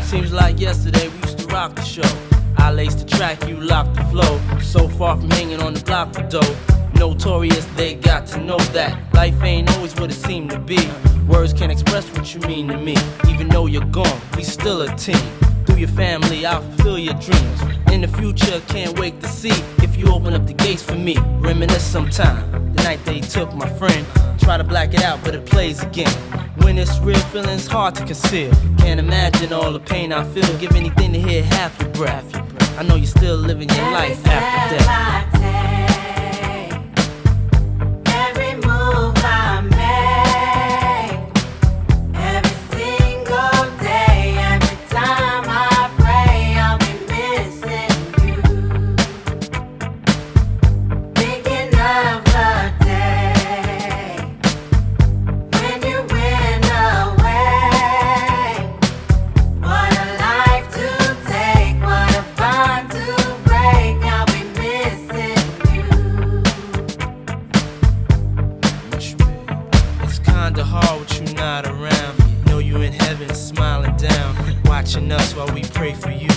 Seems like yesterday we used to rock the show. I laced the track, you locked the flow. So far from hanging on the block for dough. Notorious, they got to know that life ain't always what it seemed to be. Words can't express what you mean to me. Even though you're gone, we still a team. Through your family, I'll fulfill your dreams. In the future, can't wait to see if you open up the gates for me. Reminisce sometime, the night they took my friend. Try to black it out, but it plays again. When it's real, feeling's hard to conceal. Can't imagine all the pain I feel. Give anything to hear half your breath. I know you're still living your life after death. Watching us while we pray for you.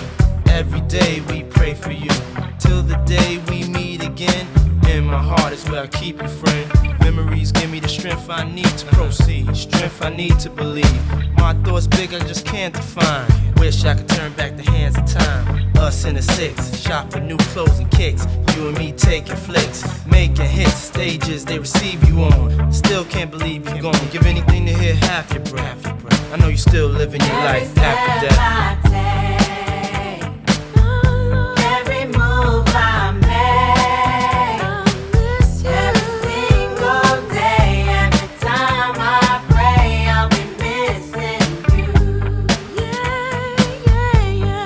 Every day we pray for you. Till the day we meet again. In my heart is where I keep you, friend. Memories give me the strength I need to proceed. Strength I need to believe. My thoughts big, I just can't define. Wish I could turn back the hands of time. Us in the six, shop for new clothes and kicks. You and me taking flicks, making hits. Stages they receive you on. Still can't believe you're gone. Give anything to hear half your breath. I know you're still living your life after death. Every move I make, every single day, every time I pray, I'll be missing you.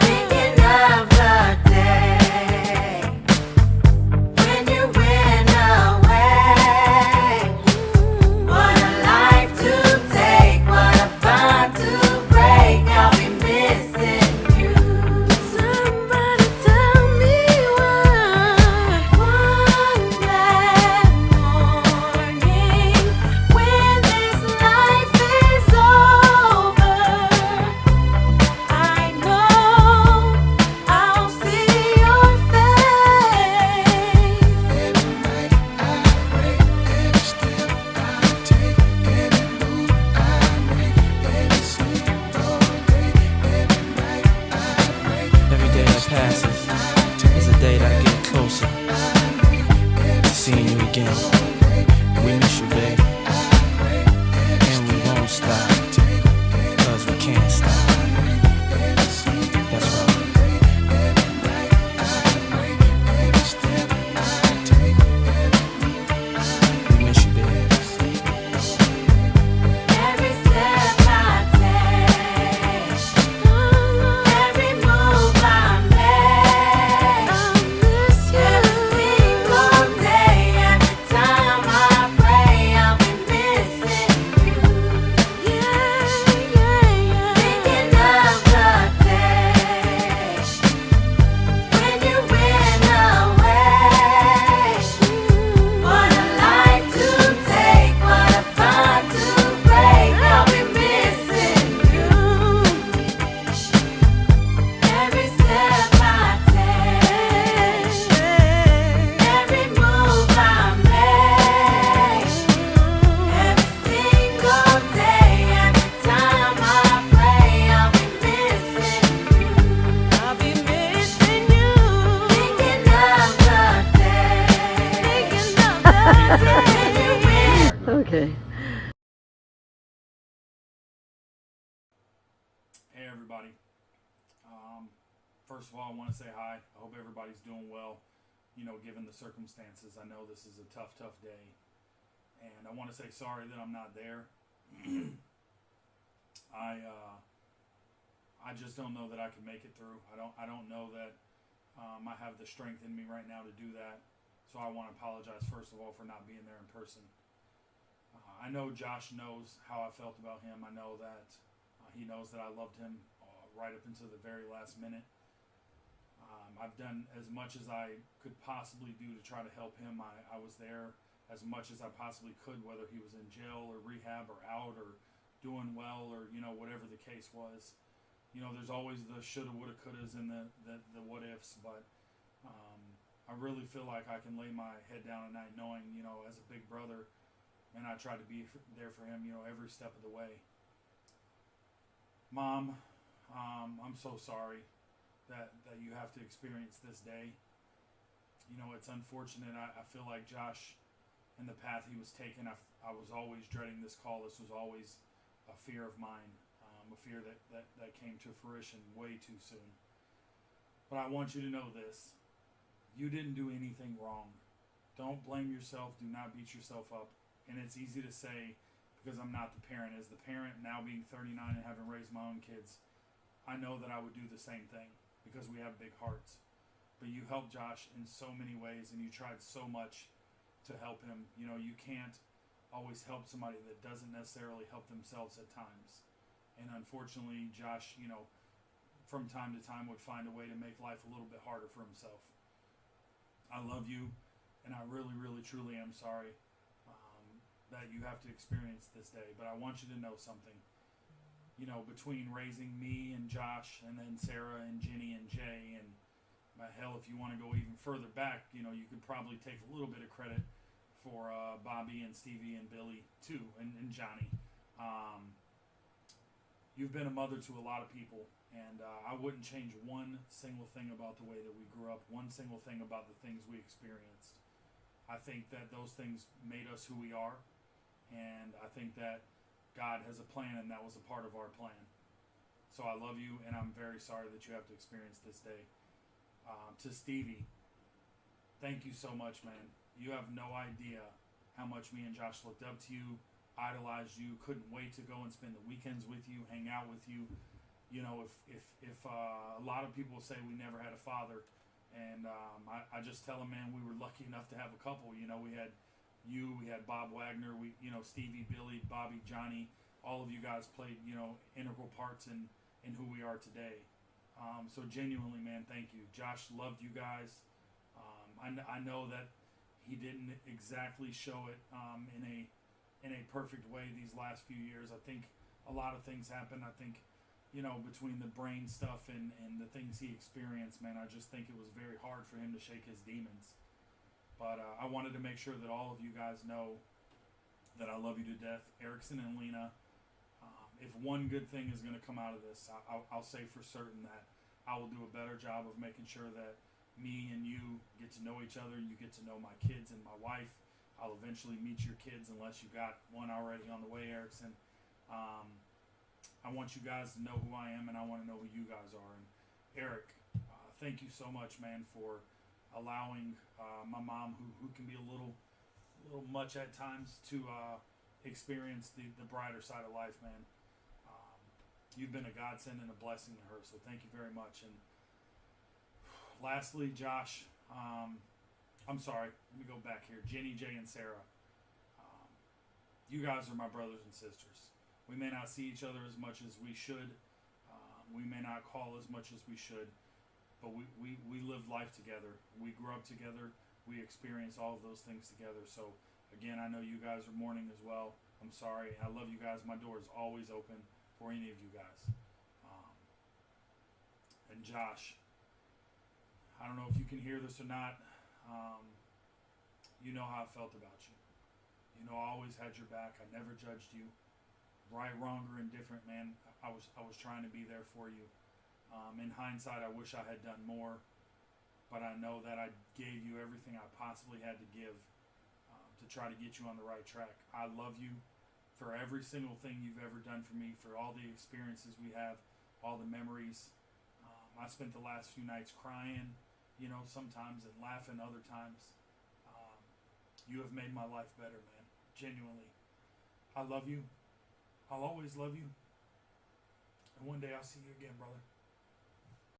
Thinking of the day when you went away. What a life to take, what a bond to break. I'll be missing you. Somebody tell me why. One bad morning, when this life is over, I know I'll see your face. Every night I pray, every step I take, every move I make, every single day, every night I pray. Every day that passes is a day that I get closer to seeing you again. We miss you, babe, and we won't stop, cause we can't stop. That's right. We miss you, babe. Every step I take, every move I make, every single day, every time I pray, I'll be missing you. Thinking of the day when you went away. What a life to take, what a bond to break. I'll be missing you. Every step I take, every move I make, every single day, every time I pray, I'll be missing you. I'll be missing you. Thinking of the day, when you went. Okay. Hey everybody. First of all, I want to say hi. I hope everybody's doing well, given the circumstances. I know this is a tough day. And I want to say sorry that I'm not there. I just don't know that I can make it through. I don't know that I have the strength in me right now to do that. So I want to apologize first of all for not being there in person. I know Josh knows how I felt about him. I know that he knows that I loved him right up until the very last minute. I've done as much as I could possibly do to try to help him. I was there as much as I possibly could, whether he was in jail or rehab or out or doing well or, whatever the case was. there's always the shoulda, woulda, couldas, and the what ifs, but I really feel like I can lay my head down at night knowing, as a big brother, and I try to be there for him, every step of the way. Mom, I'm so sorry that you have to experience this day. It's unfortunate. I feel like Josh, and the path he was taking, I was always dreading this call. This was always a fear of mine, a fear that came to fruition way too soon. But I want you to know this. You didn't do anything wrong. Don't blame yourself. Do not beat yourself up. And it's easy to say because I'm not the parent. As the parent, now being 39 and having raised my own kids, I know that I would do the same thing because we have big hearts. But you helped Josh in so many ways, and you tried so much to help him. You can't always help somebody that doesn't necessarily help themselves at times. And unfortunately, Josh, from time to time would find a way to make life a little bit harder for himself. I love you, and I really, really, truly am sorry that you have to experience this day. But I want you to know something. Between raising me and Josh, and then Sarah and Jenny and Jay, and hell, if you want to go even further back, you could probably take a little bit of credit for Bobby and Stevie and Billy too, and Johnny. You've been a mother to a lot of people, and I wouldn't change one single thing about the way that we grew up, one single thing about the things we experienced. I think that those things made us who we are, and I think that God has a plan, and that was a part of our plan. So I love you, and I'm very sorry that you have to experience this day. To Stevie, thank you so much, man. You have no idea how much me and Josh looked up to you, idolized you, couldn't wait to go and spend the weekends with you, hang out with you. If a lot of people say we never had a father, and I just tell them, man, we were lucky enough to have a couple. We had you, we had Bob Wagner, Stevie, Billy, Bobby, Johnny. All of you guys played, integral parts in who we are today. So genuinely, man, thank you. Josh loved you guys. I know that he didn't exactly show it in a perfect way these last few years. I think a lot of things happened. I think, between the brain stuff and the things he experienced, man, I just think it was very hard for him to shake his demons. But I wanted to make sure that all of you guys know that I love you to death. Erickson and Lena, if one good thing is going to come out of this, I'll say for certain that I will do a better job of making sure that me and you get to know each other. You get to know my kids and my wife. I'll eventually meet your kids, unless you got one already on the way, Erickson. I want you guys to know who I am, and I want to know who you guys are. And Eric, thank you so much, man, for allowing my mom, who can be a little much at times, to experience the brighter side of life, man. You've been a godsend and a blessing to her, so thank you very much. And lastly, Josh, I'm sorry, let me go back here. Jenny, Jay, and Sarah, you guys are my brothers and sisters. We may not see each other as much as we should. We may not call as much as we should, but we lived life together. We grew up together. We experienced all of those things together. So again, I know you guys are mourning as well. I'm sorry. I love you guys. My door is always open for any of you guys. And Josh, I don't know if you can hear this or not. You know how I felt about you. I always had your back. I never judged you. Right, wrong, or indifferent, man. I was trying to be there for you. In hindsight, I wish I had done more, but I know that I gave you everything I possibly had to give to try to get you on the right track. I love you for every single thing you've ever done for me, for all the experiences we have, all the memories. I spent the last few nights crying, sometimes, and laughing other times. You have made my life better, man. Genuinely. I love you. I'll always love you. And one day I'll see you again, brother.